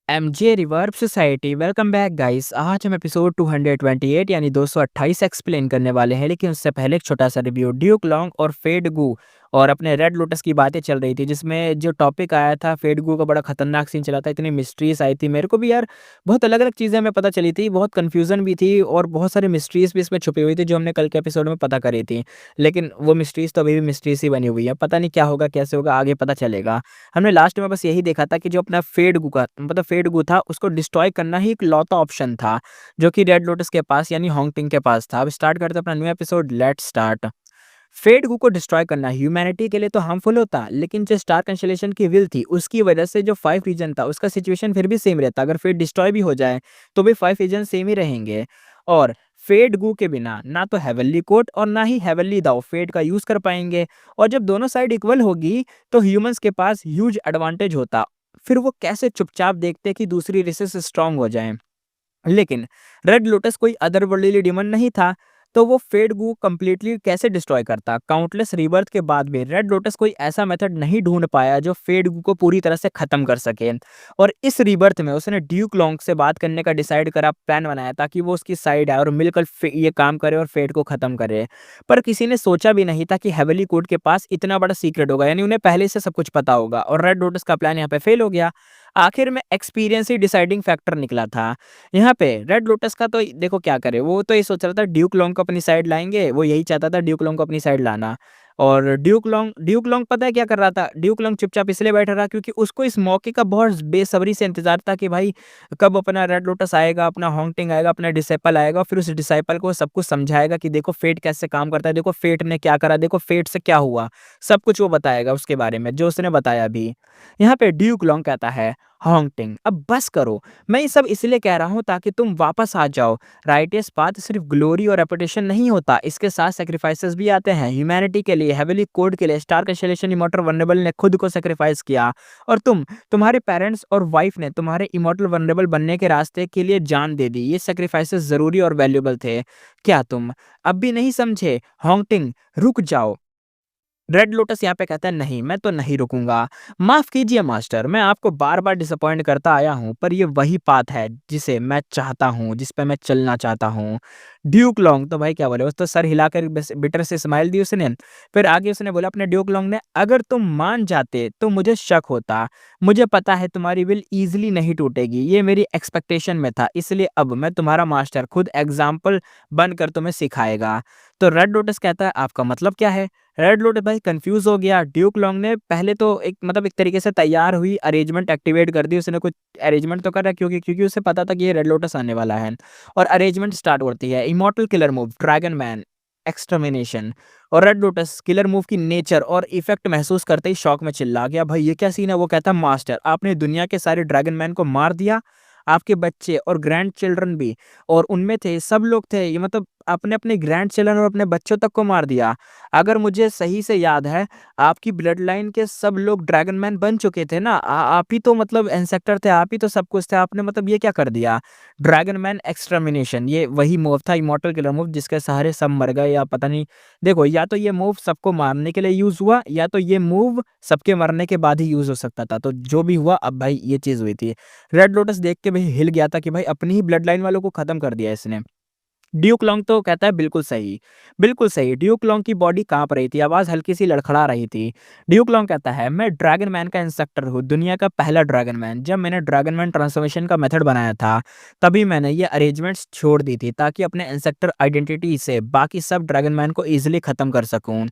MJ reverb society welcome back guys. आज हम episode 228 यानी 228 एक्सप्लेन करने वाले हैं, लेकिन उससे पहले एक छोटा सा रिव्यू। ड्यूक लॉन्ग और फेड गू और अपने रेड लोटस की बातें चल रही थी, जिसमें जो टॉपिक आया था फेड गू का बड़ा खतरनाक सीन चला था। इतनी मिस्ट्रीज आई थी, मेरे को भी यार बहुत अलग अलग चीज़ें हमें पता चली थी, बहुत कन्फ्यूजन भी थी और बहुत सारी मिस्ट्रीज भी इसमें छुपी हुई थी जो हमने कल के एपिसोड में पता करी थी। लेकिन वो मिस्ट्रीज तो अभी भी मिस्ट्रीज ही बनी हुई है, पता नहीं क्या होगा कैसे होगा, आगे पता चलेगा। हमने लास्ट में बस यही देखा था कि जो अपना फेडगू का मतलब फेडगू था उसको डिस्ट्रॉय करना ही एक लौता ऑप्शन था जो कि रेड लोटस के पास यानी होंगटिंग के पास था। अब स्टार्ट करते हैं अपना न्यू एपिसोड, लेट्स स्टार्ट। फेडगू को डिस्ट्रॉय करना ह्यूमैनिटी के लिए तो हार्मफुल होता, लेकिन जो स्टार कंस्टेलेशन की विल थी उसकी वजह से जो 5 रीजन था उसका सिचुएशन फिर भी सेम रहता। अगर फेड डिस्ट्रॉय भी हो जाए तो भी 5 रीजन सेम ही रहेंगे। और फेड गू के बिना ना तो हेवनली कोट और ना ही हेवनली दाव फेड का यूज कर पाएंगे। और जब दोनों साइड इक्वल होगी तो ह्यूमंस के पास ह्यूज एडवांटेज होता। फिर वो कैसे चुपचाप देखते कि दूसरी रेसेस स्ट्रांग हो जाएं। लेकिन रेड लोटस कोई अदरवर्ल्डली डिमन नहीं था, तो वो फेड गू कंप्लीटली कैसे डिस्ट्रॉय करता। काउंटलेस रीबर्थ के बाद भी रेड लोटस कोई ऐसा मेथड नहीं ढूंढ पाया जो फेड गू को पूरी तरह से खत्म कर सके। और इस रीबर्थ में उसने ड्यूक लॉन्ग से बात करने का डिसाइड करा, प्लान बनाया ताकि वो उसकी साइड आए और मिलकर ये काम करे और फेड को खत्म करे। पर किसी ने सोचा भी नहीं था कि हेवनली कोड के पास इतना बड़ा सीक्रेट होगा, यानी उन्हें पहले से सब कुछ पता होगा। और रेड लोटस का प्लान यहाँ पे फेल हो गया। आखिर में एक्सपीरियंस ही डिसाइडिंग फैक्टर निकला था। यहाँ पे रेड लोटस का तो देखो क्या करे, वो तो ये सोच रहा था ड्यूक लॉन्ग को अपनी साइड लाएंगे, वो यही चाहता था ड्यूक लॉन्ग को अपनी साइड लाना। और ड्यूक लॉन्ग पता है क्या कर रहा था? ड्यूक लॉन्ग चुपचाप इसलिए बैठा रहा क्योंकि उसको इस मौके का बहुत बेसब्री से इंतजार था कि भाई कब अपना रेड लोटस आएगा, अपना हॉन्टिंग आएगा, अपना डिसेपल आएगा, फिर उस डिसेपल को सब कुछ समझाएगा कि देखो फेट कैसे काम करता है, देखो फेट ने क्या करा, देखो फेट से क्या हुआ। सब कुछ वो बताएगा उसके बारे में जो उसने बताया भी। यहाँ पे ड्यूक लॉन्ग कहता है हॉन्टिंग अब बस करो, मैं ये सब इसलिए कह रहा हूँ ताकि तुम वापस आ जाओ। राइटियस पाथ सिर्फ ग्लोरी और रेपुटेशन नहीं होता, इसके साथ सेक्रीफाइसेस भी आते हैं। ह्यूमैनिटी के लिए, हेवनली कोड के लिए स्टार कंस्टेलेशन इमॉर्टल वल्नरेबल ने खुद को सेक्रीफाइस किया। और तुम्हारे पेरेंट्स और वाइफ ने तुम्हारे इमॉर्टल वल्नरेबल बनने के रास्ते के लिए जान दे दी। ये सेक्रीफाइसेस जरूरी और वैल्यूएबल थे। क्या तुम अब भी नहीं समझे? हॉन्टिंग रुक जाओ। रेड लोटस यहाँ पे कहता है नहीं, मैं तो नहीं रुकूंगा। माफ कीजिए मास्टर, मैं आपको बार बार डिसअपॉइंट करता आया हूँ, पर ये वही पाथ है जिसे मैं चाहता हूँ, जिस पे मैं चलना चाहता हूँ। ड्यूक लॉन्ग तो भाई क्या बोले, उस तो सर हिलाकर बिटर से स्माइल दी उसने। फिर आगे उसने बोला अपने ड्यूक लॉन्ग ने, अगर तुम मान जाते तो मुझे शक होता। मुझे पता है तुम्हारी विल इजीली नहीं टूटेगी, ये मेरी एक्सपेक्टेशन में था, इसलिए अब मैं तुम्हारा मास्टर खुद एग्जाम्पल बनकर तुम्हें सिखाएगा। तो रेड लोटस कहता है आपका मतलब क्या है? रेड लोटस भाई कंफ्यूज हो गया। ड्यूक लॉन्ग ने पहले तो एक तरीके से तैयार हुई अरेंजमेंट एक्टिवेट कर दी, उसने कुछ अरेंजमेंट तो कर रहा है क्योंकि क्योंकि उसे पता था कि ये रेड लोटस आने वाला है। और अरेंजमेंट स्टार्ट होती है, immortal killer move dragon man extermination. और रेड लोटस किलर मूव की नेचर और इफेक्ट महसूस करते ही शॉक में चिल्ला गया, भाई ये क्या सीन है? वो कहता मास्टर आपने दुनिया के सारे ड्रैगन मैन को मार दिया, आपके बच्चे और ग्रैंड चिल्ड्रन भी, और उनमें थे सब लोग थे, ये मतलब आपने अपने ग्रैंड चिल्ड्रन और अपने बच्चों तक को मार दिया। अगर मुझे सही से याद है आपकी ब्लड लाइन के सब लोग ड्रैगन मैन बन चुके थे ना, आप ही तो मतलब एंसेक्टर थे, आप ही तो सब कुछ थे, आपने मतलब ये क्या कर दिया? ड्रैगन मैन एक्सटर्मिनेशन ये वही मूव था, इमॉर्टल किलर मूव, जिसके सहारे सब मर गए या पता नहीं। देखो या तो ये मूव सबको मारने के लिए यूज हुआ या तो ये मूव सबके मरने के बाद ही यूज हो सकता था, तो जो भी हुआ अब भाई ये चीज हुई थी। रेड लोटस देख के भाई हिल गया था कि भाई अपनी ही ब्लड लाइन वालों को खत्म कर दिया इसने। ड्यूक लॉन्ग तो कहता है बिल्कुल सही, बिल्कुल सही। ड्यूक लॉन्ग की बॉडी कांप रही थी, आवाज हल्की सी लड़खड़ा रही थी। ड्यूक लॉन्ग कहता है मैं ड्रैगन मैन का इंस्ट्रक्टर हूँ, दुनिया का पहला ड्रैगन मैन। जब मैंने ड्रैगन मैन ट्रांसफॉर्मेशन का मेथड बनाया था तभी मैंने ये अरेंजमेंट्स छोड़ दी थी ताकि अपने इंस्ट्रक्टर आइडेंटिटी से बाकी सब ड्रैगन मैन को इजिली खत्म कर सकूं।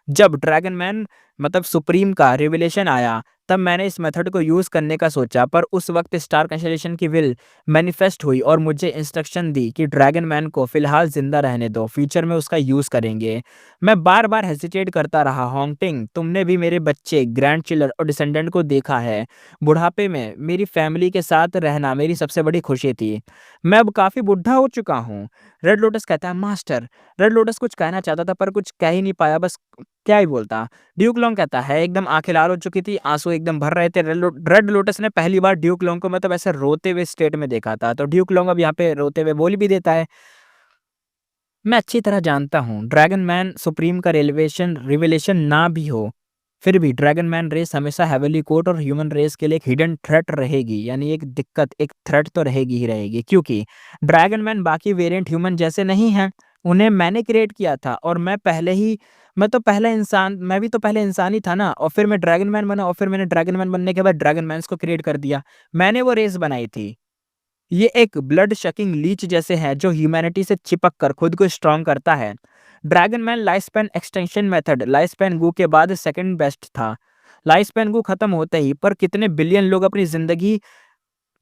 जब ड्रैगन मैन मतलब सुप्रीम का रिविलेशन आया तब मैंने इस मेथड को यूज करने का सोचा, पर उस वक्त स्टार कंस्टेलेशन की विल मैनिफेस्ट हुई और मुझे इंस्ट्रक्शन दी कि ड्रैगन मैन को फिलहाल जिंदा रहने दो, फ्यूचर में उसका यूज करेंगे। मैं बार बार हेसिटेट करता रहा। हॉन्टिंग तुमने भी मेरे बच्चे, ग्रैंड चिल्ड्रन और डिसेंडेंट को देखा है। बुढ़ापे में मेरी फैमिली के साथ रहना मेरी सबसे बड़ी खुशी थी। मैं अब काफी बुढ़ा हो चुका हूँ। रेड लोटस कहता है मास्टर। रेड लोटस कुछ कहना चाहता था पर कुछ कह ही नहीं पाया, बस क्या ही बोलता। ड्यूक लॉन्ग कहता है एकदम आंखें लाल हो चुकी थी, आंसू एकदम भर रहे थे। रेड लोटस ने पहली बार ड्यूक लॉन्ग को मतलब ऐसे रोते हुए स्टेट में देखा था, तो ड्यूक लॉन्ग अब यहाँ पे रोते हुए बोल भी देता है, मैं अच्छी तरह जानता हूँ ड्रैगन मैन सुप्रीम का रिलेवेशन रिवेलेशन ना भी हो, फिर भी ड्रैगन मैन रेस हमेशा हेवनली कोर्ट और ह्यूमन रेस के लिए एक हिडन थ्रेट रहेगी, यानी एक दिक्कत, एक थ्रेट तो रहेगी ही रहेगी, क्योंकि ड्रैगन मैन बाकी वेरिएंट ह्यूमन जैसे नहीं हैं। उन्हें मैंने क्रिएट किया था और मैं भी तो पहले इंसान ही था ना, और फिर मैं ड्रैगन मैन बना, और फिर मैंने ड्रैगन मैन बनने के बाद ड्रैगन मैन्स को क्रिएट कर दिया। मैंने वो रेस बनाई थी। ये एक ब्लड शकिंग लीच जैसे है जो ह्यूमैनिटी से चिपक कर खुद को स्ट्रांग करता है। Dragon man life span extension method life span गू के बाद सेकंड बेस्ट था। लाइफ स्पैन गू खत्म होते ही पर कितने बिलियन लोग अपनी जिंदगी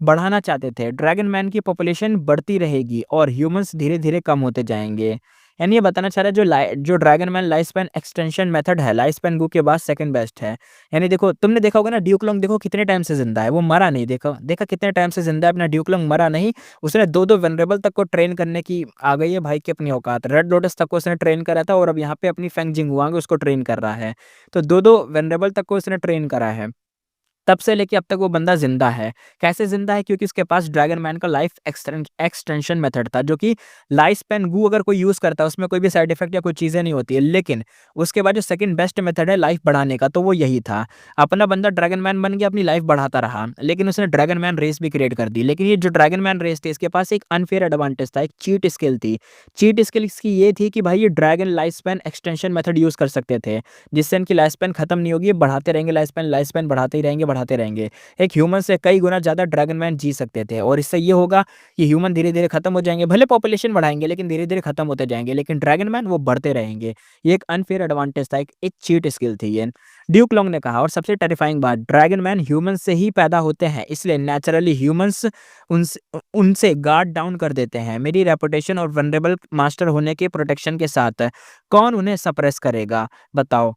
बढ़ाना चाहते थे। ड्रैगन मैन की पॉपुलेशन बढ़ती रहेगी और ह्यूमंस धीरे धीरे कम होते जाएंगे। यानी ये बताना चाह रहा है जो dragon man life span extension method है लाइफ स्पैन गू के बाद सेकंड बेस्ट है। यानी देखो, तुमने देखा होगा ना, ड्यूक लॉन्ग देखो कितने टाइम से जिंदा है, वो मरा नहीं। देखो देखा कितने टाइम से जिंदा है अपना ड्यूक लॉन्ग, मरा नहीं। उसने दो दो वेनरेबल तक को ट्रेन करने की आ गई है भाई की अपनी औकात। रेड लोटस तक को उसने ट्रेन करा था और अब यहाँ पे अपनी फेंग जिंगुआंग उसको ट्रेन कर रहा है। तो दो दो वेनरेबल तक को उसने ट्रेन करा है। तब से लेके अब तक वो बंदा ज़िंदा है। कैसे ज़िंदा है? क्योंकि उसके पास ड्रैगन मैन का लाइफ एक्सटेंशन मेथड था, जो कि लाइफ स्पैन गू अगर कोई यूज़ करता है उसमें कोई भी साइड इफेक्ट या कोई चीज़ें नहीं होती है। लेकिन उसके बाद जो सेकंड बेस्ट मेथड है लाइफ बढ़ाने का, तो वो यही था। अपना बंदा ड्रैगन मैन बन गया, अपनी लाइफ बढ़ाता रहा, लेकिन उसने ड्रैगन मैन रेस भी क्रिएट कर दी। लेकिन ये जो ड्रैगन मैन रेस थी, इसके पास एक अनफेयर एडवांटेज था, एक चीट स्किल थी। चीट स्किल इसकी ये थी कि भाई ये dragon life span extension method use कर सकते थे, जिससे इनकी लाइफ स्पैन खत्म नहीं होगी, ये बढ़ाते रहेंगे लाइफ स्पैन बढ़ाते ही रहेंगे, बढ़ाते रहेंगे। एक ह्यूमन से कई गुना ज़्यादा ड्रैगन मैन जी सकते थे, और इससे ये होगा कि ह्यूमन धीरे-धीरे खत्म हो जाएँगे। भले पॉपुलेशन बढ़ाएँगे लेकिन धीरे-धीरे खत्म होते जाएँगे, लेकिन ड्रैगन मैन वो बढ़ते रहेंगे। ये एक अनफेयर एडवांटेज था, एक एक चीट स्किल थी ये। ड्यूक लॉन्ग ने कहा, और सबसे टेरिफाइंग बात, ड्रैगन मैन ह्यूमन से ही पैदा होते हैं, इसलिए नेचुरली ह्यूमन्स उनसे गार्ड डाउन कर देते हैं। मेरी रेपुटेशन और वल्नरेबल मास्टर होने के प्रोटेक्शन के साथ कौन उन्हें सप्रेस करेगा? बताओ।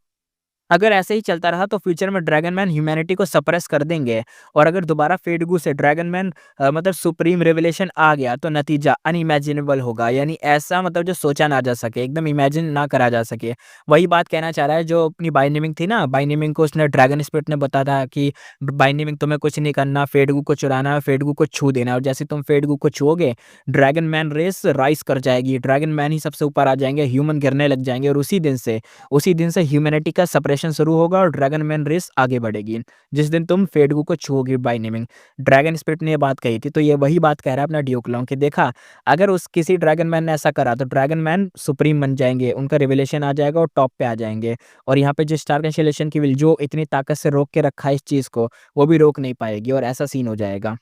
अगर ऐसे ही चलता रहा तो फ्यूचर में ड्रैगन मैन ह्यूमैनिटी को सप्रेस कर देंगे, और अगर दोबारा फेडगू से ड्रैगन मैन मतलब सुप्रीम रेवलेशन आ गया तो नतीजा अनइमेजिनेबल होगा। यानी ऐसा, मतलब जो सोचा ना जा सके, एकदम इमेजिन ना करा जा सके। वही बात कहना चाह रहा है जो अपनी बाइनेमिंग थी ना, बाइनेमिंग को उसने ड्रैगन स्पिरिट ने बताया था कि बाइनेमिंग तुम्हें कुछ नहीं करना, फेडगू को चुराना है, फेडगू को छू देना है, और जैसे तुम फेडगू को छुओगे ड्रैगन मैन रेस राइज कर जाएगी, ड्रैगन मैन ही सबसे ऊपर आ जाएंगे, ह्यूमन गिरने लग जाएंगे, और उसी दिन से ह्यूमैनिटी का सेपरेशन शुरू होगा और ड्रैगन मैन रेस आगे बढ़ेगी। जिस दिन तुम फेडगू को छुओगे बाय नेमिंग। ड्रैगन स्पिरिट ने ये बात कही थी, तो ये वही बात कह रहा है अपना ड्यूक लॉन्ग कि देखा, अगर उस किसी ड्रैगन मैन ने ऐसा करा तो ड्रैगन मैन सुप्रीम बन जाएँगे, उनका रिवलेशन आ जाएगा और टॉप पे आ जाएँगे। और यहाँ पे जो स्टार कैंसिलेशन की विल जो इतनी ताकत से रोक के रखा है इस चीज़ को, वो भी रोक नहीं पाएगी, और ऐसा सीन हो जाएगा।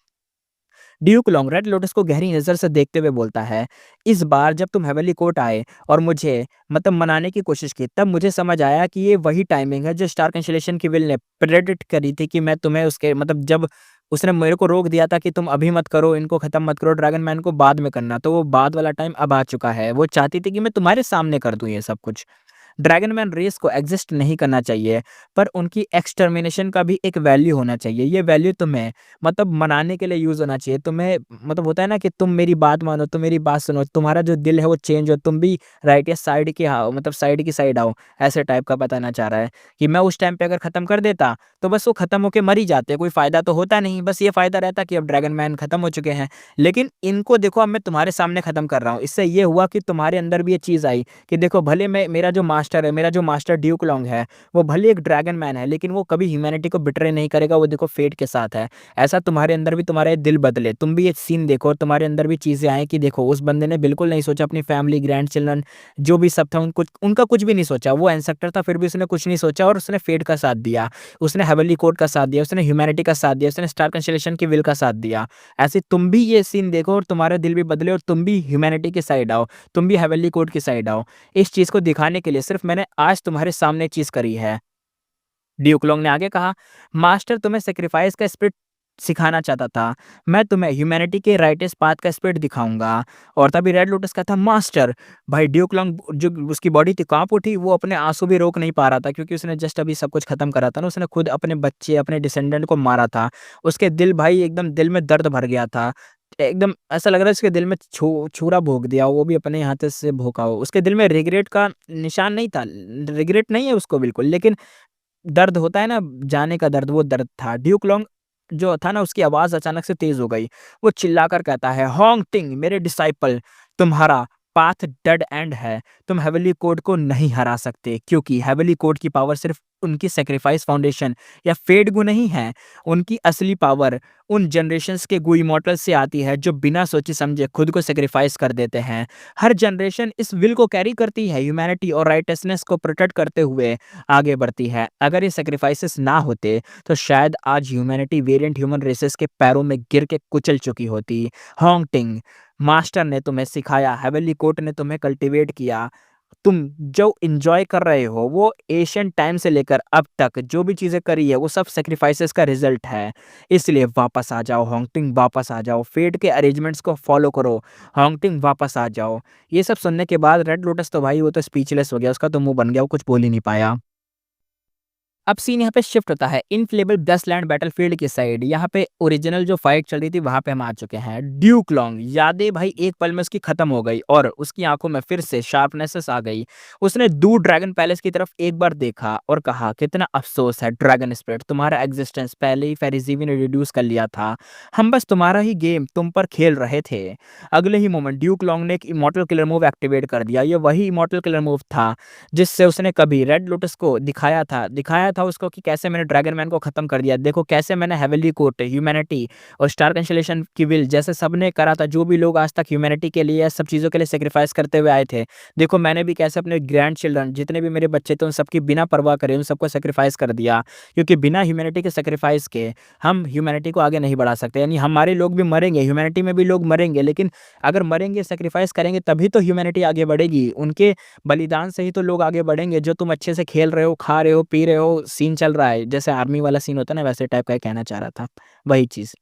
ड्यूक लॉन्ग रेड लोटस को गहरी नज़र से देखते हुए बोलता है, इस बार जब तुम हेवनली कोर्ट आए और मुझे मतलब मनाने की कोशिश की, तब मुझे समझ आया कि ये वही टाइमिंग है जो स्टार कैंसिलेशन की विल ने प्रेडिक्ट करी थी कि मैं तुम्हें उसके मतलब जब उसने मेरे को रोक दिया था कि तुम अभी मत करो, इनको खत्म मत करो, ड्रैगन मैन को बाद में करना, तो वो बाद वाला टाइम अब आ चुका है। वो चाहती थी कि मैं तुम्हारे सामने कर दूँ ये सब कुछ। ड्रैगन मैन रेस को एग्जिस्ट नहीं करना चाहिए, पर उनकी एक्सटर्मिनेशन का भी एक वैल्यू होना चाहिए। ये वैल्यू तुम्हें मतलब मनाने के लिए यूज़ होना चाहिए। तुम्हें मतलब होता है ना कि तुम मेरी बात मानो, तुम मेरी बात सुनो, तुम्हारा जो दिल है वो चेंज हो, तुम भी राइट या साइड के आओ, मतलब साइड की साइड आओ, ऐसे टाइप का बताना चाह रहा है कि मैं उस टाइम पे अगर ख़त्म कर देता, तो बस वो ख़त्म होके मर ही जाते, कोई फ़ायदा तो होता नहीं। बस ये फ़ायदा रहता कि अब ड्रैगन मैन ख़त्म हो चुके हैं। लेकिन इनको देखो, अब मैं तुम्हारे सामने ख़त्म कर रहा हूँ। इससे ये हुआ कि तुम्हारे अंदर भी ये चीज़ आई कि देखो, भले मैं मेरा जो मास्टर है, मेरा जो मास्टर ड्यूक लॉन्ग है, वो भले एक ड्रैगन मैन है, लेकिन वो कभी ह्यूमैनिटी को बिट्रे नहीं करेगा, वो देखो फेट के साथ है। ऐसा तुम्हारे अंदर भी तुम्हारा ये दिल बदले, तुम भी ये सीन देखो और तुम्हारे अंदर भी चीज़ें आएँ कि देखो उस बंदे ने बिल्कुल नहीं सोचा अपनी फैमिली, ग्रैंडचिल्ड्रन जो भी सब था उनका कुछ भी नहीं सोचा। वो एंसेस्टर था फिर भी उसने कुछ नहीं सोचा और उसने फेट का साथ दिया, उसने हेवनली कोर्ट का साथ दिया, उसने ह्यूमैनिटी का साथ दिया, उसने स्टार कंस्टेलेशन की विल का साथ दिया। ऐसे तुम भी ये सीन देखो और तुम्हारा दिल भी बदले और तुम भी ह्यूमैनिटी की साइड आओ, तुम भी हेवनली कोर्ट की साइड आओ। इस चीज़ को दिखाने के लिए सिर्फ़ मैंने आज तुम्हारे सामने चीज़ करी है। ड्यूक लॉन्ग ने आगे कहा, मास्टर तुम्हें सैक्रिफाइस का स्पिरिट सिखाना चाहता था। मैं तुम्हें ह्यूमैनिटी के राइटेस्ट पाथ का स्पिरिट दिखाऊँगा। और तभी रेड लोटस कहता, मास्टर। भाई ड्यूक लॉन्ग जो उसकी बॉडी थी काँप उठी, वो अपने आँसू भी रोक नहीं पा रहा था क्योंकि उसने जस्ट अभी सब कुछ खत्म करा था ना, उसने खुद अपने बच्चे, अपने डिसेंडेंट को मारा था। उसके दिल भाई एकदम दिल में दर्द भर गया था। एकदम ऐसा लग रहा है उसके दिल में छुरा भोंक दिया हो, वो भी अपने हाथ से भोंका हो। उसके दिल में रिग्रेट का निशान नहीं था, रिग्रेट नहीं है उसको बिल्कुल, लेकिन दर्द होता है ना जाने का दर्द, वो दर्द था। ड्यूक लॉन्ग जो था ना, उसकी आवाज़ अचानक से तेज़ हो गई। वो चिल्लाकर कहता है, होंग तिंग मेरे डिसाइपल, तुम्हारा पाथ डेड एंड है। तुम हेवनली कोड को नहीं हरा सकते क्योंकि हेवनली कोड की पावर सिर्फ़ उनकी सैक्रिफाइस फाउंडेशन या फेट गू नहीं है। उनकी असली पावर उन जनरेशंस के गू इमॉर्टल्स से आती है जो बिना सोचे समझे खुद को सैक्रिफाइस कर देते हैं। हर जनरेशन इस विल को कैरी करती है, ह्यूमैनिटी और राइटसनेस को प्रोटेक्ट करते हुए आगे बढ़ती है। अगर ये सैक्रिफाइसेस ना होते तो शायद आज ह्यूमैनिटी वेरिएंट ह्यूमन रेसेस के पैरों में गिर के कुचल चुकी होती। हॉन्टिंग मास्टर ने तुम्हें सिखाया, हेवनली कोर्ट ने तुम्हें कल्टीवेट किया। तुम जो एंजॉय कर रहे हो वो एशियंट टाइम से लेकर अब तक जो भी चीजें करी है वो सब सेक्रीफाइसेस का रिजल्ट है। इसलिए वापस आ जाओ हॉन्टिंग, वापस आ जाओ, फेट के अरेंजमेंट्स को फॉलो करो, हॉन्टिंग वापस आ जाओ। ये सब सुनने के बाद रेड लोटस तो भाई वो तो स्पीचलेस हो गया, उसका तो मुंह बन गया, वो कुछ बोल ही नहीं पाया। अब सीन यहाँ पे शिफ्ट होता है इनफ्लेबल ब्लसलैंड बैटलफील्ड की साइड। यहाँ पे ओरिजिनल जो फाइट चल रही थी वहां पे हम आ चुके हैं। ड्यूक लॉन्ग यादें भाई एक पल में उसकी खत्म हो गई और उसकी आंखों में फिर से शार्पनेसेस आ गई। उसने दूर ड्रैगन पैलेस की तरफ एक बार देखा और कहा, कितना अफसोस है ड्रैगन स्पिरिट, तुम्हारा एग्जिस्टेंस पहले ही फेरिजीवी ने रिड्यूस कर लिया था। हम बस तुम्हारा ही गेम तुम पर खेल रहे थे। अगले ही मोमेंट ड्यूक लॉन्ग ने एक इमॉर्टल किलर मूव एक्टिवेट कर दिया। ये वही इमॉर्टल किलर मूव था जिससे उसने कभी रेड लोटस को दिखाया था उसको कि कैसे मैंने ड्रैगन मैन को खत्म कर दिया। देखो कैसे मैंने हेवनली कोर्ट, ह्यूमैनिटी और स्टार कंस्टेलेशन की विल जैसे सबने करा था, जो भी लोग आज तक ह्यूमैनिटी के लिए सब चीज़ों के लिए सेक्रीफाइस करते हुए आए थे। देखो मैंने भी कैसे अपने ग्रैंड चिल्ड्रन जितने भी मेरे बच्चे थे उन सबकी बिना परवाह करे उन सबको सेक्रीफाइस कर दिया, क्योंकि बिना ह्यूमैनिटी के सेक्रीफाइस के हम ह्यूमैनिटी को आगे नहीं बढ़ा सकते। यानी हमारे लोग भी मरेंगे, ह्यूमैनिटी में भी लोग मरेंगे, लेकिन अगर मरेंगे सेक्रीफाइस करेंगे तभी तो ह्यूमैनिटी आगे बढ़ेगी। उनके बलिदान से ही तो लोग आगे बढ़ेंगे। जो तुम अच्छे से खेल रहे हो, खा रहे हो, पी रहे हो, सीन चल रहा है जैसे आर्मी वाला सीन होता है ना, वैसे टाइप का कहना चाह रहा था, वही चीज।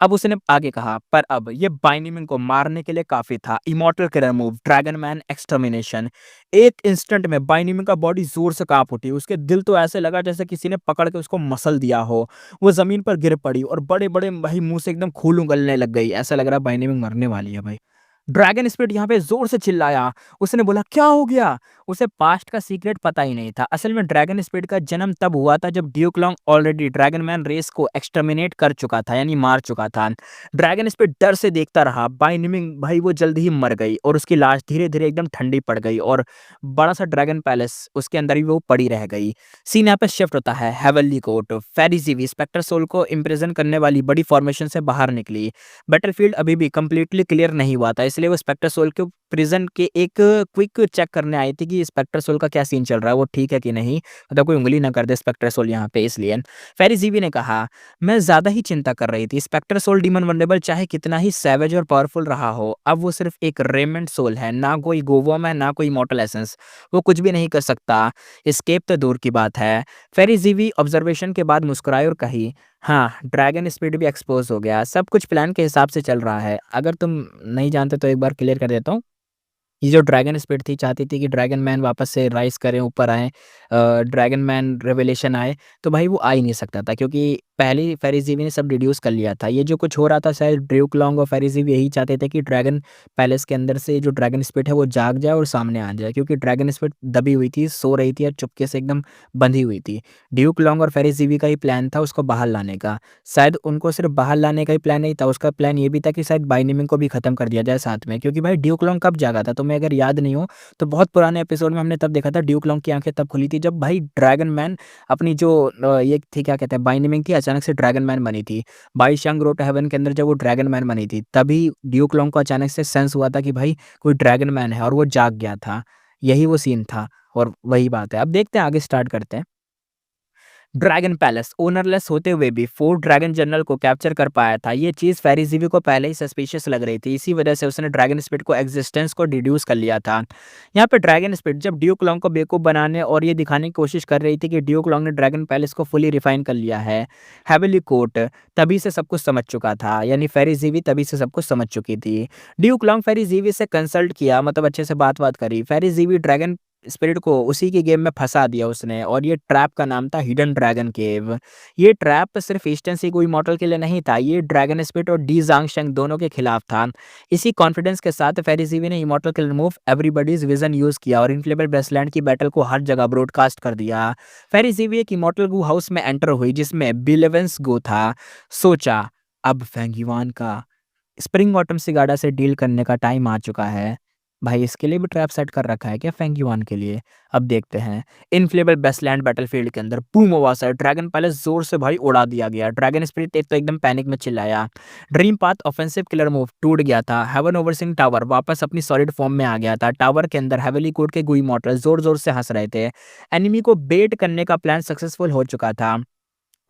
अब उसने आगे कहा, पर अब ये बाइनिमिंग को मारने के लिए काफी था। Immortal killer move, dragon man extermination. एक इंस्टेंट में बाइनिमिंग का बॉडी जोर से कांप उठी। उसके दिल तो ऐसे लगा जैसे किसी ने पकड़ के उसको मसल दिया हो। वो जमीन पर गिर पड़ी और बड़े बड़े भाई मुंह से एकदम खून उगलने लग गई। ऐसा लग रहा है बाइनिमिंग मरने वाली है भाई। ड्रैगन स्पिरिट यहाँ पे जोर से चिल्लाया। उसने बोला, क्या हो गया? उसे पास्ट का सीक्रेट पता ही नहीं था। असल में ड्रैगन स्पिरिट का जन्म तब हुआ था जब Duke Long already dragon man race को एक्सटर्मिनेट कर चुका था, यानी मार चुका था। ड्रैगन स्पिरिट डर से देखता रहा। बाइनिमिंग भाई वो जल्दी ही मर गई और उसकी लाश धीरे धीरे एकदम ठंडी पड़ गई और बड़ा सा ड्रैगन पैलेस उसके अंदर ही वो पड़ी रह गई। सीन यहाँ पे शिफ्ट होता है हेवनली कोर्ट। फेरिजीवी स्पेक्टर सोल को इम्प्रिजन करने वाली बड़ी फॉर्मेशन से बाहर निकली। बैटलफील्ड अभी भी कंप्लीटली क्लियर नहीं हुआ था, इसलिए वो स्पेक्टर सोल के प्रिजन के एक क्विक चेक करने आई थी कि स्पेक्टर सोल का क्या सीन चल रहा है, वो ठीक है कि नहीं, मतलब कोई उंगली ना कर दे स्पेक्टर सोल यहाँ पे। इसलिए फेरिजीवी ने कहा, मैं ज्यादा ही चिंता कर रही थी। स्पेक्टर सोल डीमन वनरेबल चाहे कितना ही सैवेज और पावरफुल रहा हो, अब वो सिर्फ एक रेमेंट सोल है, ना कोई गोवम है ना कोई इमॉर्टल एसेंस। वो कुछ भी नहीं कर सकता। एस्केप तो दूर की बात है। फेरिजीवी ऑब्जर्वेशन के बाद मुस्कुराई और कही, हाँ ड्रैगन स्पीड भी एक्सपोज हो गया, सब कुछ प्लान के हिसाब से चल रहा है। अगर तुम नहीं जानते तो एक बार क्लियर कर देता हूँ। ये जो ड्रैगन स्पिरिट थी चाहती थी कि ड्रैगन मैन वापस से राइज करें, ऊपर आए, ड्रैगन मैन रेवलेशन आए, तो भाई वो आ ही नहीं सकता था क्योंकि पहले ही फेरिजीवी ने सब डिड्यूस कर लिया था। ये जो कुछ हो रहा था शायद ड्यूक लॉन्ग और फेरिजीवी यही चाहते थे कि ड्रैगन पैलेस के अंदर से जो ड्रैगन स्पिरिट है वो जाग जाए और सामने आ जाए, क्योंकि ड्रैगन स्पिरिट दबी हुई थी, सो रही थी और चुपके से एकदम बंधी हुई थी। ड्यूक लॉन्ग और फेरिजीवी का ही प्लान था उसको बाहर लाने का। शायद उनको सिर्फ बाहर लाने का ही प्लान नहीं था, उसका प्लान ये भी था कि शायद बाइनिमिंग को भी खत्म कर दिया जाए साथ में, क्योंकि भाई ड्यूक लॉन्ग कब जागा था तुम्हें अगर याद नहीं हो तो बहुत पुराने एपिसोड में हमने तब देखा था ड्यूक लॉन्ग की आंखें तब खुली थी जब भाई ड्रैगन मैन अपनी जो ये थी क्या कहते हैं बाइनिमिंग थी, अचानक से ड्रैगन मैन बनी थी। बाई शंग रोट हेवन के अंदर जब वो ड्रैगन मैन बनी थी तभी ड्यूक लॉन्ग को अचानक से सेंस हुआ था कि भाई कोई ड्रैगन मैन है और वो जाग गया था। यही वो सीन था और वही बात है। अब देखते हैं आगे, स्टार्ट करते हैं। ड्रैगन पैलेस ओनरलेस होते हुए भी फोर्ट ड्रैगन जनरल को कैप्चर कर पाया था। ये चीज फेरिजीवी को पहले ही सस्पिशियस लग रही थी, इसी वजह से उसने ड्रैगन स्पिरिट को एग्जिस्टेंस को डिड्यूस कर लिया था। यहाँ पे ड्रैगन स्पिरिट जब ड्यूक लॉन्ग को बेवकूफ बनाने और ये दिखाने की कोशिश कर रही थी कि ड्यूक लॉन्ग ने ड्रैगन पैलेस को फुली रिफाइन कर लिया है। हेवनली कोर्ट तभी से सब कुछ समझ चुका था, यानी फेरिजीवी तभी से सब कुछ समझ चुकी थी। ड्यूक लॉन्ग फेरिजीवी से कंसल्ट किया, मतलब अच्छे से बात करी। फेरिजीवी ड्रैगन स्पिरिट को उसी के गेम में फंसा दिया उसने और ये ट्रैप का नाम था हिडन ड्रैगन केव। ये ट्रैप सिर्फ ईस्टर्न सी कोई मॉडल के लिए नहीं था, ये ड्रैगन स्पिरिट और डी जांगशंग दोनों के खिलाफ था। इसी कॉन्फिडेंस के साथ फेरिजीवी ने इमॉर्टल किल रिमूव एवरीबॉडीज विजन यूज किया और इनफ्लेबल ब्रेसलैंड की बैटल को हर जगह ब्रॉडकास्ट कर दिया। फेरिजीवी एक इमॉर्टल गू हाउस में एंटर हुई जिसमें बिलेवेंस गो था। सोचा, अब फेंगयुआन का स्प्रिंग ऑटम सिगाडा से डील करने का टाइम आ चुका है। भाई इसके लिए भी ट्रैप सेट कर रखा है क्या फेंग युआन के लिए? अब देखते हैं। इनफ्लेबल बेस्टलैंड बैटलफील्ड के अंदर बूम आवाज आई, ड्रैगन पैलेस जोर से भाई उड़ा दिया गया। ड्रैगन स्पिरिट एक तो एकदम पैनिक में चिल्लाया। Dream path offensive killer move टूट गया था। हेवन ओवरसिंग टावर वापस अपनी सॉलिड फॉर्म में आ गया था। टावर के अंदर हेवली कोड के गुई मॉर्टल जोर जोर से हंस रहे थे। एनिमी को बेट करने का प्लान सक्सेसफुल हो चुका था।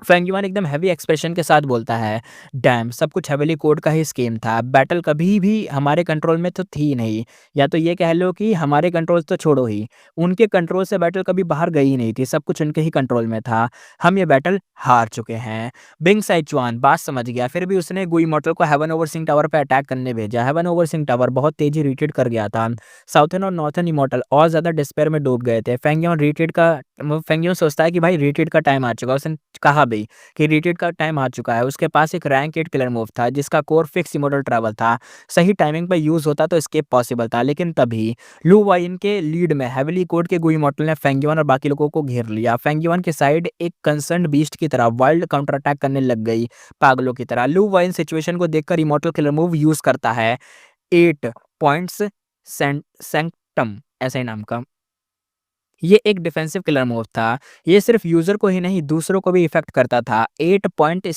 फेंगयुआन एकदम हेवी एक्सप्रेशन के साथ बोलता है, डैम सब कुछ हेविली कोड का ही स्कीम था। बैटल कभी भी हमारे कंट्रोल में तो थी नहीं, या तो ये कह लो कि हमारे कंट्रोल तो छोड़ो ही, उनके कंट्रोल से बैटल कभी बाहर गई ही नहीं थी। सब कुछ उनके ही कंट्रोल में था। हम ये बैटल हार चुके हैं। बिंग साइचुआन बात समझ गया, फिर भी उसने गुई मॉर्टल को हेवन ओवरसिंग टावर पर अटैक करने भेजा। हेवन ओवरसिंग टावर बहुत तेजी रिट्रीट कर गया था। साउथर्न और नॉर्थर्न इमॉर्टल और ज्यादा डिस्पेयर में डूब गए थे। फेंगयुआन सोचता है कि भाई रिट्रीट का टाइम आ चुका है। उसने कहा भी कि रिट्रीट का टाइम आ चुका है। उसके पास एक रैंक 8 किलर मूव था जिसका कोर फिक्स इमोर्टल ट्रैवल था। सही टाइमिंग पर यूज होता तो एस्केप पॉसिबल था, लेकिन तभी लू वाइन के लीड में हेविली कोड के गुई मॉर्टल ने फेंगयुआन और बाकी लोगों को घेर लिया। फेंगयुआन की साइड एक कंसर्न बीस्ट की तरह वाइल्ड काउंटर अटैक करने लग गई, पागलों की तरह। लू वाइन सिचुएशन को देखकर इमोर्टल किलर मूव यूज करता है, 8 पॉइंट्स सेंक्टम, ऐसा ही नाम का। ये एक डिफेंसिव किलर मूव था। ये सिर्फ यूजर को ही नहीं दूसरों को भी इफेक्ट करता था। 8 पॉइंट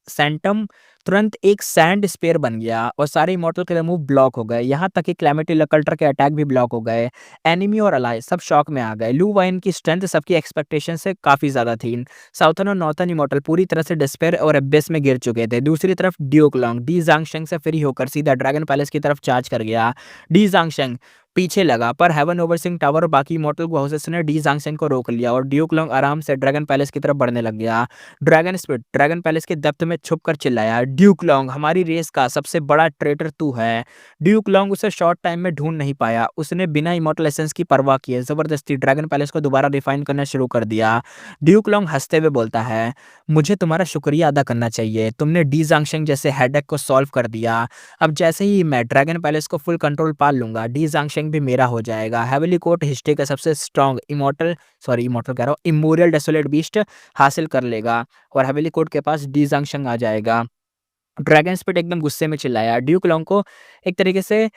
सेंटम तुरंत एक सैंड स्पेयर बन गया और सारे इमॉर्टल किलर मूव ब्लॉक हो गए। यहाँ तक कि क्लैमिटी लकल्टर के अटैक भी ब्लॉक हो गए। एनिमी और अलाय सब शॉक में आ गए। लू वाइन की स्ट्रेंथ सबकी एक्सपेक्टेशन से काफी ज्यादा थी। साउथर्न और नॉर्थर्न इमॉर्टल पूरी तरह से डिस्पेयर और एबिस में गिर चुके थे। दूसरी तरफ ड्यूक लॉन्ग डी जांगशंग से फ्री होकर सीधा ड्रैगन पैलेस की तरफ चार्ज कर गया। डी जांगशंग पीछे लगा, पर हेवन ओवरसिंग टावर और बाकी इमॉर्टल हाउसेस ने डी जांगशन को रोक लिया और ड्यूक लॉन्ग आराम से ड्रैगन पैलेस की तरफ बढ़ने लग गया। ड्रैगन स्पिरिट ड्रैगन पैलेस के डेप्थ में छुपकर चिल्लाया, ड्यूक लॉन्ग हमारी रेस का सबसे बड़ा ट्रेटर तू है। ड्यूक लॉन्ग उसे शॉर्ट टाइम में ढूंढ नहीं पाया। उसने बिना इमॉर्टल एसेंस की परवाह किए जबरदस्ती ड्रैगन पैलेस को दोबारा रिफाइन करना शुरू कर दिया। ड्यूक लॉन्ग हंसते हुए बोलता है, मुझे तुम्हारा शुक्रिया अदा करना चाहिए, तुमने डी जांगशंग जैसे हेडेक को सॉल्व कर दिया। अब जैसे ही मैं ड्रैगन पैलेस को फुल कंट्रोल पा लूंगा, डी जांगशंग भी मेरा हो जाएगा। हेविली कोट हिस्ट्री का सबसे स्ट्रॉन्ग इमोर्टल कह रहा हूँ, इमोरियल डेसोलेट बीस्ट हासिल कर लेगा और हेविली कोट के पास डी जांगशंग आ जाएगा। ड्रैगन स्पिरिट एकदम गुस्से में चिल्लाया। ड्यूक लॉन्ग को एक तरीके से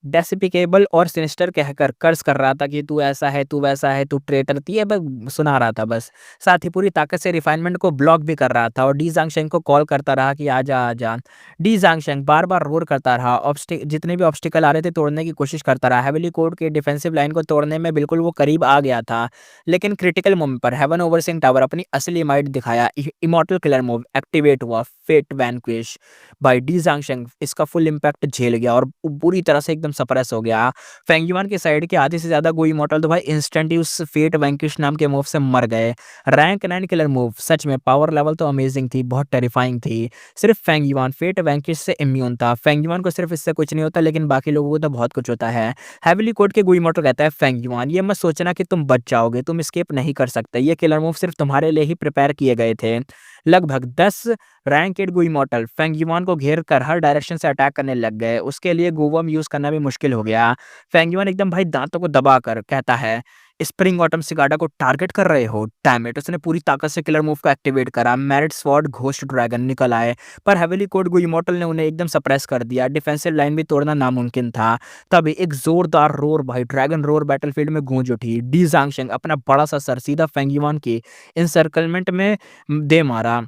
डेस्पिकेबल और सिनिस्टर कहकर कर्ज कर रहा था कि तू ऐसा है, तू वैसा है, तू ट्रेटर थी, बस सुना रहा था बस। साथ ही पूरी ताकत से रिफाइनमेंट को ब्लॉक भी कर रहा था और डी जांगशेंग को कॉल करता रहा कि आजा आजा। डी जांगशेंग बार बार रोर करता रहा, जितने भी ऑब्स्टिकल आ रहे थे तोड़ने की कोशिश करता रहा। हेविली कोड के डिफेंसिव लाइन को तोड़ने में बिल्कुल वो करीब आ गया था, लेकिन क्रिटिकल मोमेंट पर हेवन ओवरसिंग टावर अपनी असली माइट दिखाया। इमॉर्टल किलर मूव एक्टिवेट हुआ, फेट वैनक्विश बाय डी जांगशेंग इसका फुल इम्पैक्ट झेल गया और पूरी तरह से एकदम सप्रेस हो गया। फेंगयुआन के साइड के आधे से ज्यादा गोई मॉर्टल तो भाई इंस्टेंट ही उस फेट वैंक्विश नाम के मूव से मर गए। रैंक 9 किलर मूव, सच में पावर लेवल तो अमेजिंग थी, बहुत टेरिफाइंग थी। सिर्फ फेंगयुआन फेट वैंक्विश से इम्यून था। फेंगयुआन को सिर्फ इससे कुछ नहीं होता, लेकिन बाकी लोगों को तो बहुत कुछ होता है। हेविली कोड के गोई मॉर्टल कहता है, फेंगयुआन ये मत सोचना कि तुम बच जाओगे, तुम स्केप नहीं कर सकते। ये किलर मूव सिर्फ तुम्हारे लिए ही प्रिपेयर किए गए थे। लगभग 10 रैंक 8 गुई मॉर्टल फेंगयुआन को घेर कर हर डायरेक्शन से अटैक करने लग गए। उसके लिए गुवम यूज करना भी मुश्किल हो गया। फेंगयुआन एकदम भाई दांतों को दबाकर कहता है, स्प्रिंग ऑटम सिगाडा को टारगेट कर रहे हो? Damn it. उसने पूरी ताकत से किलर मूव को एक्टिवेट करा। मैरिट स्वॉर्ड घोस्ट ड्रैगन निकल आए, पर हेविली कोड गुई मॉर्टल ने उन्हें एकदम सप्रेस कर दिया। डिफेंसिव लाइन भी तोड़ना नामुमकिन था। तभी एक जोरदार रोर भाई ड्रैगन रोर बैटलफील्ड में गूंज उठी। डी जांगशेंग अपना बड़ा सा सर सीधा फेंगयुआन की इंसर्कलमेंट में दे मारा,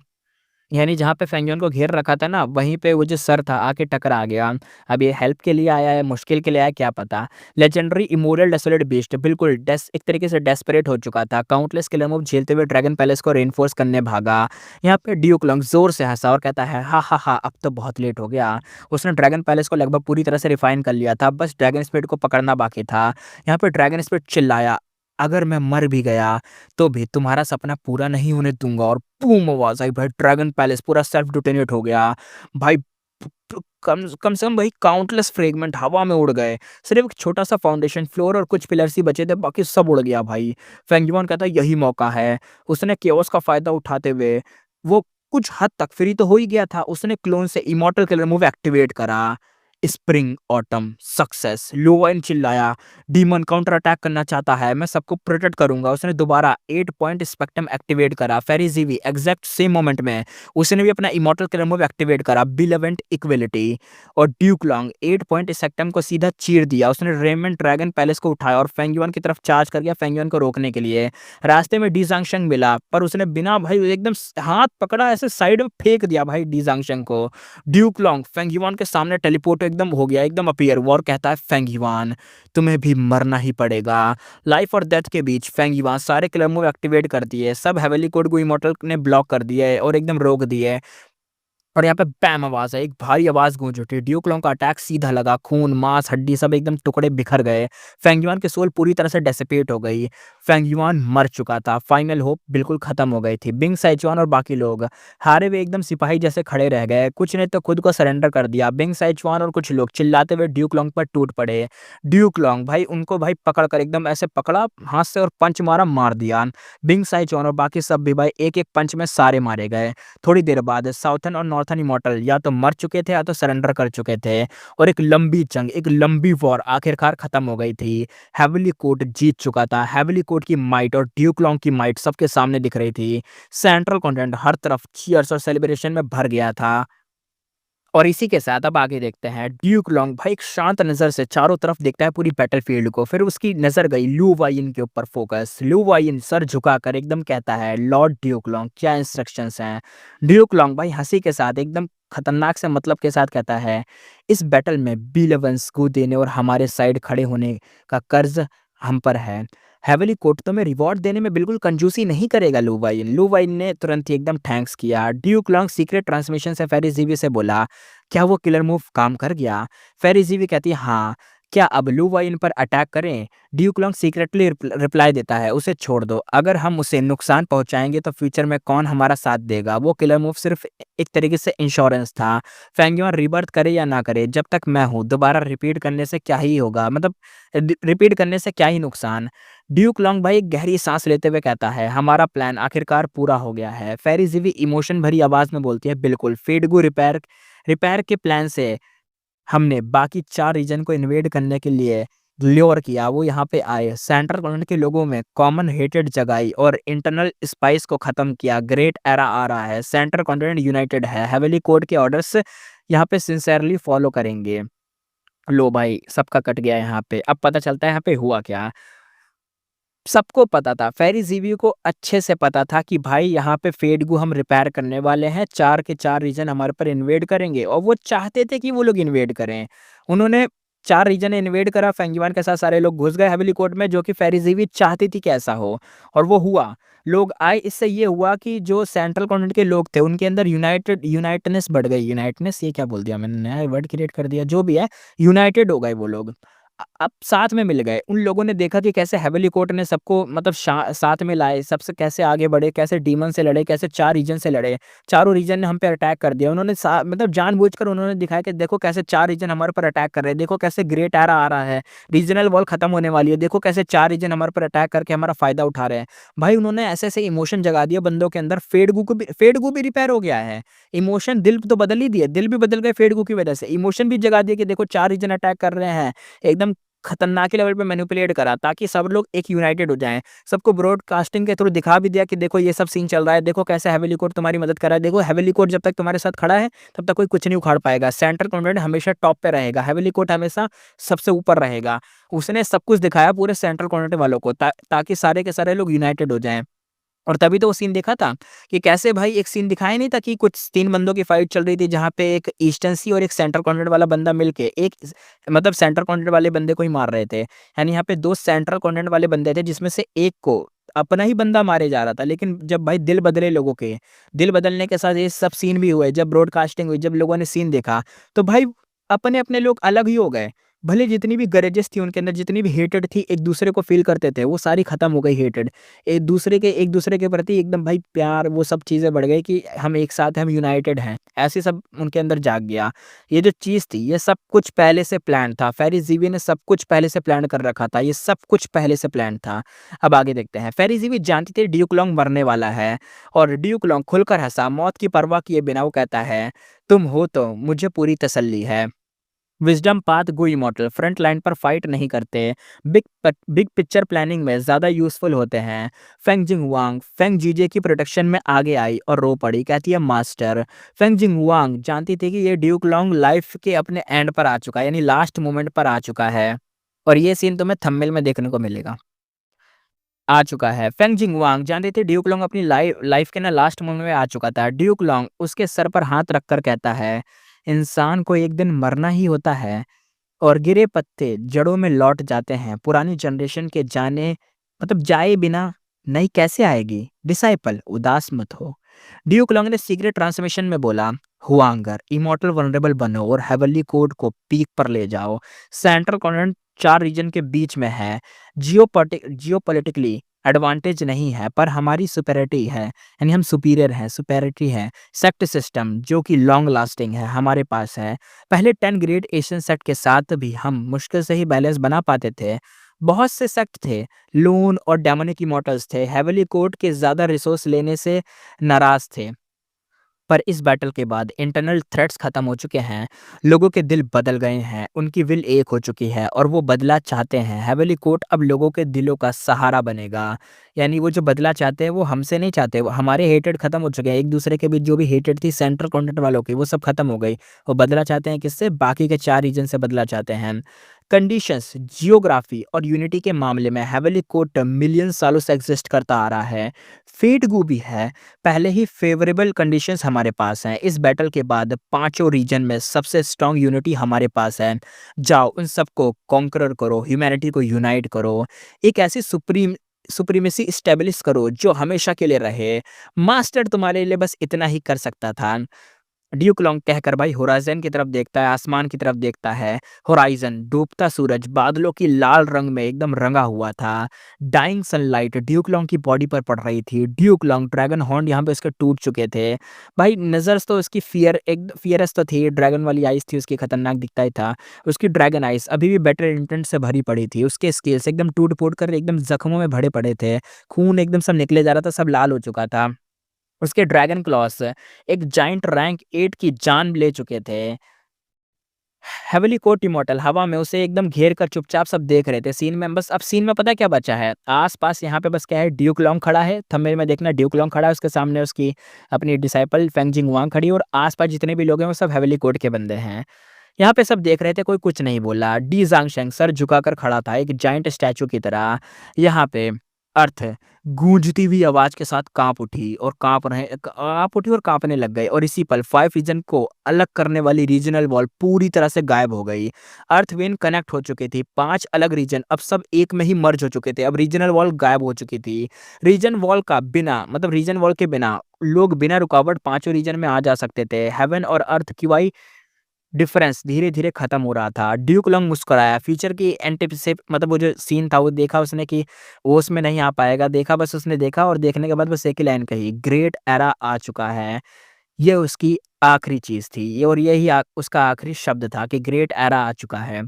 यानी जहाँ पे फेंगयुआन को घेर रखा था ना, वहीं पे वो जो सर था आके टकरा गया। अब ये हेल्प के लिए आया है, मुश्किल के लिए आया, क्या पता। लेजेंडरी इमोरल डेसोलेट बीस्ट बिल्कुल एक तरीके से डेस्परेट हो चुका था। काउंटलेस किलर मूव झेलते हुए ड्रैगन पैलेस को रेनफोर्स करने भागा। यहाँ पे ड्यूक लॉन्ग जोर से हंसा और कहता है, हा हा हा, अब तो बहुत लेट हो गया। उसने ड्रैगन पैलेस को लगभग पूरी तरह से रिफाइन कर लिया था, बस ड्रैगन स्पिरिट को पकड़ना बाकी था। यहाँ पे ड्रैगन स्पिरिट चिल्लाया, अगर मैं मर भी गया तो भी तुम्हारा सपना पूरा नहीं होने दूंगा। और बूम आवाज आई भाई, ड्रैगन पैलेस पूरा सेल्फ डिटोनेट हो गया भाई। कम से कम भाई काउंटलेस फ्रेगमेंट हवा में उड़ गए। सिर्फ एक छोटा सा फाउंडेशन फ्लोर और कुछ पिलर्स ही बचे थे, बाकी सब उड़ गया भाई। फेंगयुआन कहता यही मौका है। उसने केओस का फायदा उठाते हुए वो कुछ हद तक फ्री तो हो ही गया था। उसने क्लोन से इमॉर्टल किलर मूव एक्टिवेट करा। Spring autumn success. लोवाइन चिल्लाया, डीमन काउंटर अटैक करना चाहता है, मैं सबको प्रोटेक्ट करूंगा। उसने दोबारा 8 पॉइंट स्पेक्ट्रम एक्टिवेट करा। फेरिजीवी एग्जैक्ट सेम मोमेंट में उसने भी अपना इमॉर्टल किलर मूव एक्टिवेट करा, बिलेवेंट इक्विलिटी। और ड्यूक लॉन्ग 8 पॉइंट स्पेक्ट्रम को सीधा चीर दिया। उसने रेमंड ड्रैगन पैलेस को उठाया और फेंगयुआन की तरफ चार्ज कर गया फेंगयुआन को रोकने के लिए। रास्ते में डी जांगशंग मिला, पर उसने बिना भाई एकदम हाथ पकड़ा, ऐसे साइड में फेंक दिया भाई डी जांगशंग को। ड्यूक लॉन्ग फेंगयुआन के सामने टेलीपोर्ट एकदम हो गया, एकदम अपीयर हुआ और कहता है, फेंगयुआन तुम्हें भी मरना ही पड़ेगा। लाइफ और डेथ के बीच फेंगयुआन सारे किलर मूव एक्टिवेट कर दिए, सब हेवेली कोड को इमॉर्टल ने ब्लॉक कर दिया है और एकदम रोक दिए। और यहाँ पे बैम आवाज है, एक भारी आवाज गूंज उठी। ड्यूक लॉन्ग का अटैक सीधा लगा, खून मांस हड्डी सब एकदम टुकड़े बिखर गए। फेंगयुआन की सोल पूरी तरह से डेसिपेट हो गई। फेंगयुआन मर चुका था, फाइनल होप बिल्कुल खत्म हो गई थी। बिंग साइचुआन और बाकी लोग हारे हुए एकदम सिपाही जैसे खड़े रह गए, कुछ ने तो खुद को सरेंडर कर दिया। बिंग साइचुआन और कुछ लोग चिल्लाते हुए ड्यूक लॉन्ग पर टूट पड़े। ड्यूक लॉन्ग भाई उनको भाई पकड़ कर एकदम ऐसे पकड़ा हाथ से और पंच मारा, मार दिया। बिंग साइचुआन और बाकी सब भी भाई एक एक पंच में सारे मारे गए। थोड़ी देर बाद साउथर्न और नॉर्थर्न इमॉर्टल या तो मर चुके थे या तो सरेंडर कर चुके थे, और एक लंबी जंग, एक लंबी वॉर आखिरकार खत्म हो गई थी। हेवली कोर्ट जीत चुका था। हेवली कोर्ट की माइट और ड्यूक लॉन्ग की माइट सबके सामने दिख रही थी। सेंट्रल कॉन्टिनेंट हर तरफ चीयर्स और सेलिब्रेशन में भर गया था। और इसी के साथ अब आगे देखते हैं, ड्यूक लॉन्ग भाई एक शांत नजर से चारों तरफ देखता है पूरी बैटलफील्ड को। फिर उसकी नजर गई लू वाइन के ऊपर फोकस। लू वाइन सर झुकाकर एकदम कहता है, लॉर्ड ड्यूक लॉन्ग क्या इंस्ट्रक्शंस हैं। ड्यूक लॉन्ग भाई हंसी के साथ एकदम खतरनाक से मतलब के साथ कहता है, इस बैटल में B11 को देने और हमारे साइड खड़े होने का कर्ज हम पर है। हेवली कोर्ट तुम्हें रिवॉर्ड देने में बिल्कुल कंजूसी नहीं करेगा। लूवाइन लूवाइन ने तुरंत ही एकदम थैंक्स किया। ड्यूक लॉन्ग सीक्रेट ट्रांसमिशन से फेरिजीवी से बोला, क्या वो किलर मूव काम कर गया? फेरिजीवी कहती है, हाँ। क्या अब लूवाइन पर अटैक करें? ड्यूक लॉन्ग सीक्रेटली रिप्लाई देता है, उसे छोड़ दो। अगर हम उसे नुकसान पहुंचाएंगे तो फ्यूचर में कौन हमारा साथ देगा? वो किलर मूव सिर्फ एक तरीके से इंश्योरेंस था। फेंगयुआन रिबर्थ करे या ना करे, जब तक मैं हूं दोबारा रिपीट करने से क्या ही होगा, मतलब रिपीट करने से क्या ही नुकसान। ड्यूक लॉन्ग भाई एक गहरी सांस लेते हुए कहता है, हमारा प्लान आखिरकार पूरा हो गया है। फेरिजीवी इमोशन भरी आवाज में बोलती है, बिल्कुल। फेडगू रिपेयर रिपेयर के प्लान से हमने बाकी 4 रीजन को इन्वेड करने के लिए ल्योर किया। वो यहाँ पे आए, सेंट्रल कॉन्टिनेंट के लोगों में कॉमन हेटेड जगाई और इंटरनल स्पाइस को खत्म किया। ग्रेट एरा आ रहा है, सेंट्रल कॉन्टिनेंट यूनाइटेड है। हेवली कोड के ऑर्डर्स यहाँ पे सिंसियरली फॉलो करेंगे। लो भाई सबका कट गया यहाँ पे। अब पता चलता है यहाँ पे हुआ क्या। सबको पता था, फेरिजीवी को अच्छे से पता था कि भाई यहाँ पे फेडगू हम रिपेयर करने वाले हैं, 4 के 4 रीजन हमारे पर इन्वेड करेंगे, और वो चाहते थे कि वो लोग इन्वेड करें। उन्होंने 4 रीजन इन्वेड करा, फेंगयुआन के साथ सारे लोग घुस गए हेवली कोर्ट में, जो कि फेरिजीवी चाहती थी कि ऐसा हो, और वो हुआ। लोग आए, इससे ये हुआ कि जो सेंट्रल कॉन्टिनेंट के लोग थे उनके अंदर यूनाइटेडनेस बढ़ गई। यूनाइटनेस, ये क्या बोल दिया मैंने, नया वर्ड क्रिएट कर दिया, जो भी है, यूनाइटेड हो गए वो लोग। अब साथ में मिल गए। उन लोगों ने देखा कि कैसे हेवली कोर्ट ने सबको मतलब साथ में लाए, सबसे कैसे आगे बढ़े, कैसे डीमन से लड़े, कैसे 4 रीजन से लड़े। चारों रीजन ने हम पे अटैक कर दिया। उन्होंने मतलब जानबूझकर उन्होंने दिखाया कि देखो कैसे 4 रीजन हमारे पर अटैक कर रहे हैं, देखो कैसे ग्रेट एरा आ रहा है, रीजनल वॉर खत्म होने वाली है, देखो कैसे 4 रीजन हमारे पर अटैक करके हमारा फायदा उठा रहे हैं। भाई उन्होंने ऐसे ऐसे इमोशन जगा दिया बंदों के अंदर। फेडगू भी रिपेयर हो गया है। इमोशन, दिल तो बदल ही दिए, दिल भी बदल गए फेडगू की वजह से। इमोशन भी जगा दिए कि देखो 4 रीजन अटैक कर रहे हैं। एकदम खतरनाक लेवल पे मैनिपुलेट करा ताकि सब लोग एक यूनाइटेड हो जाएं। सबको ब्रॉडकास्टिंग के थ्रू दिखा भी दिया कि देखो ये सब सीन चल रहा है, देखो कैसे हेवली कोर्ट तुम्हारी मदद कर रहा है, देखो हेवली कोर्ट जब तक तुम्हारे साथ खड़ा है तब तक कोई कुछ नहीं उखाड़ पाएगा। सेंट्रल कॉन्टिनेंट हमेशा टॉप पे रहेगा, हेवली कोर्ट हमेशा सबसे ऊपर रहेगा। उसने सब कुछ दिखाया पूरे सेंट्रल कॉन्टिनेंट वालों को, ताकि सारे के सारे लोग यूनाइटेड हो जाएं। और तभी तो वो सीन देखा था कि कैसे भाई एक सीन दिखाया नहीं था कि कुछ 3 बंदों की फाइट चल रही थी, जहाँ पे एक ईस्टर्न सी और एक सेंट्रल कॉन्टिनेंट वाला बंदा मिलके एक मतलब सेंट्रल कॉन्टिनेंट वाले बंदे को ही मार रहे थे। यानी यहाँ पे 2 सेंट्रल कॉन्टिनेंट वाले बंदे थे, जिसमें से एक को अपना ही बंदा मारे जा रहा था। लेकिन जब भाई दिल बदले लोगों के, दिल बदलने के साथ ये सब सीन भी हुए, जब ब्रॉडकास्टिंग हुई, जब लोगों ने सीन देखा, तो भाई अपने अपने लोग अलग ही हो गए। भले जितनी भी गरजेस थी उनके अंदर, जितनी भी हेटेड थी, एक दूसरे को फील करते थे, वो सारी खत्म हो गई हेटेड। एक दूसरे के प्रति एकदम भाई प्यार, वो सब चीज़ें बढ़ गई कि हम एक साथ हैं, हम यूनाइटेड हैं, ऐसे सब उनके अंदर जाग गया। ये जो चीज़ थी, ये सब कुछ पहले से प्लान था। फेरिजीवी ने सब कुछ पहले से प्लान कर रखा था, ये सब कुछ पहले से प्लान था। अब आगे देखते हैं। फेरिजीवी जानती थी ड्यूक लॉन्ग मरने वाला है, और ड्यूक लॉन्ग खुलकर हंसा, मौत की परवाह किए बिना वो कहता है, तुम हो तो मुझे पूरी तसल्ली है। विजडम पाथ गो इमॉर्टल, फ्रंट लाइन पर फाइट नहीं करते, बिग पिक्चर प्लानिंग में ज़्यादा यूज़फुल होते हैं। फेंग जिंगवांग फेंग जीजे की प्रोटेक्शन में आगे आई और रो पड़ी, कहती है मास्टर। फेंग जिंगवांग जानती थी कि ये ड्यूक लॉन्ग लाइफ के अपने एंड पर आ चुका है, यानी लास्ट मोमेंट पर आ चुका है। और ये सीन तुम्हें थंबनेल में देखने को मिलेगा, आ चुका है। फेंग जिंगवांग जानती थी ड्यूक लॉन्ग अपनी लाइफ लाइफ के ना लास्ट मोमेंट में आ चुका था। ड्यूक लॉन्ग उसके सर पर हाथ रखकर कहता है, इंसान को एक दिन मरना ही होता है और गिरे पत्ते जड़ों में लौट जाते हैं। पुरानी जनरेशन के जाने जाए बिना नई कैसे आएगी? डिसाइपल उदास मत हो। ड्यूक लॉन्ग ने सीक्रेट ट्रांसमिशन में बोला, हुआंगर इमॉर्टल वनरेबल बनो और हेवनली कोड को पीक पर ले जाओ। सेंट्रल कॉन्टिनेंट 4 रीजन के बीच में है। जियोपॉलिटिकली एडवांटेज नहीं है, पर हमारी सुपेरिटी है, यानी हम सुपीरियर हैं, सुपेरिटी है। सेक्ट सिस्टम जो कि लॉन्ग लास्टिंग है, हमारे पास है। पहले 10 ग्रेट एशियन सेक्ट के साथ भी हम मुश्किल से ही बैलेंस बना पाते थे। बहुत से सेक्ट थे, लोन और डेमोनिक इमॉर्टल्स थे, हेवनली कोड के ज़्यादा रिसोर्स लेने से नाराज़ थे। पर इस बैटल के बाद इंटरनल थ्रेट्स खत्म हो चुके हैं, लोगों के दिल बदल गए हैं, उनकी विल एक हो चुकी है और वो बदला चाहते हैं। हेवनली कोर्ट अब लोगों के दिलों का सहारा बनेगा। यानी वो जो बदला चाहते हैं वो हमसे नहीं चाहते, वो हमारे हेटेड खत्म हो चुके हैं, एक दूसरे के बीच जो भी हेटेड थी सेंट्रल कॉन्टिनेंट वालों की वो सब खत्म हो गई। वो बदला चाहते हैं किससे? बाकी के 4 रीजन से बदला चाहते हैं। कंडीशंस, जियोग्राफी और यूनिटी के मामले में हेवनली कोर्ट मिलियन सालों से एग्जिस्ट करता आ रहा है। फेट गू भी है, पहले ही फेवरेबल कंडीशंस हमारे पास हैं। इस बैटल के बाद पांचों रीजन में सबसे स्ट्रांग यूनिटी हमारे पास है। जाओ उन सबको कॉन्करर करो, ह्यूमैनिटी को यूनाइट करो, एक ऐसी सुप्रीमेसी स्टेब्लिश करो जो हमेशा के लिए रहे। मास्टर तुम्हारे लिए बस इतना ही कर सकता था। ड्यूक लॉन्ग कहकर भाई होराइजन की तरफ देखता है, आसमान की तरफ देखता है। होराइजन डूबता सूरज बादलों की लाल रंग में एकदम रंगा हुआ था। डाइंग सनलाइट ड्यूक लॉन्ग की बॉडी पर पड़ रही थी। ड्यूक लॉन्ग ड्रैगन हॉर्न यहाँ पे उसके टूट चुके थे। भाई नजर तो उसकी फियरस तो थी, ड्रैगन वाली आइस थी उसकी, खतरनाक दिखता ही था। उसकी ड्रैगन आइस अभी भी बेटर इंटेंट से भरी पड़ी थी। उसके स्केल्स एकदम टूट फूट कर एकदम जख्मों में भरे पड़े थे, खून एकदम सब निकले जा रहा था, सब लाल हो चुका था। उसके ड्रैगन क्लॉस एक जाइंट रैंक 8 की जान ले चुके थे। हेवनली कोर्ट इमॉर्टल हवा में उसे एकदम घेर कर चुपचाप सब देख रहे थे। सीन में बस अब सीन में पता है क्या बचा है? आस-पास यहाँ पे बस क्या है, ड्यूक लॉन्ग खड़ा है, थंबनेल में देखना ड्यूक लॉन्ग खड़ा है, उसके सामने उसकी अपनी डिसाइपल फेंग जिंगवांग खड़ी है और आस-पास जितने भी लोग हैं वो सब हेवनली कोर्ट के बंदे हैं। यहाँ पे सब देख रहे थे, कोई कुछ नहीं बोला। डी ज़ांगशेंग सर झुकाकर खड़ा था एक जायंट स्टैचू की तरह। यहाँ पे अर्थ गूंजती हुई आवाज के साथ कांप उठी और कांपने लग गए और इसी पल 5 रीजन को अलग करने वाली रीजनल वॉल पूरी तरह से गायब हो गई। अर्थ विन कनेक्ट हो चुकी थी, 5 अलग रीजन अब सब एक में ही मर्ज हो चुके थे। अब रीजनल वॉल गायब हो चुकी थी। रीजन वॉल के बिना लोग बिना रुकावट पांचों रीजन में आ जा सकते थे। हेवन और अर्थ की वाई डिफरेंस धीरे-धीरे खत्म हो रहा था। ड्यूक लॉन्ग मुस्कुराया। फ्यूचर की एंटिसिप वो जो सीन था वो देखा उसने कि वो उसमें नहीं आ पाएगा। देखा बस उसने देखा और देखने के बाद बस एक ही लाइन कही, ग्रेट एरा आ चुका है। ये उसकी आखिरी चीज़ थी। ये और यही उसका आखिरी शब्द था कि ग्रेट एरा आ चुका है।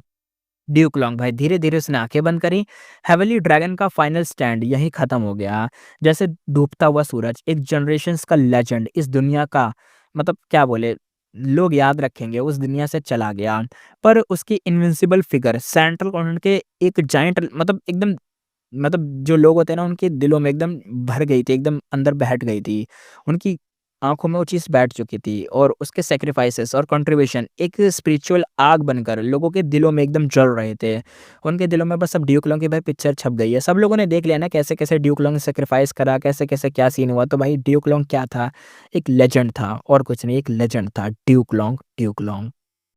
ड्यूक लॉन्ग भाई धीरे-धीरे उसने आँखें बंद करी। हेवनली ड्रैगन का फाइनल स्टैंड यहीं खत्म हो गया। जैसे डूबता हुआ सूरज, एक जनरेशंस का लेजेंड इस दुनिया का क्या बोले, लोग याद रखेंगे, उस दुनिया से चला गया। पर उसकी इनविंसिबल फिगर सेंट्रल कॉन्टिनेंट के एक जायंट एकदम जो लोग होते हैं ना उनके दिलों में एकदम भर गई थी, एकदम अंदर बैठ गई थी। उनकी आँखों में वो चीज़ बैठ चुकी थी और उसके सैक्रिफाइसेस और कंट्रीब्यूशन एक स्पिरिचुअल आग बनकर लोगों के दिलों में एकदम जल रहे थे। उनके दिलों में बस अब ड्यूक लॉन्ग की भाई पिक्चर छप गई है। सब लोगों ने देख लिया ना कैसे-कैसे ड्यूक लॉन्ग ने सैक्रिफाइस करा, कैसे-कैसे क्या सीन हुआ। तो भाई ड्यूक लॉन्ग क्या था? एक लेजेंड था और कुछ नहीं, एक लेजेंड था ड्यूक लॉन्ग, ड्यूक लॉन्ग।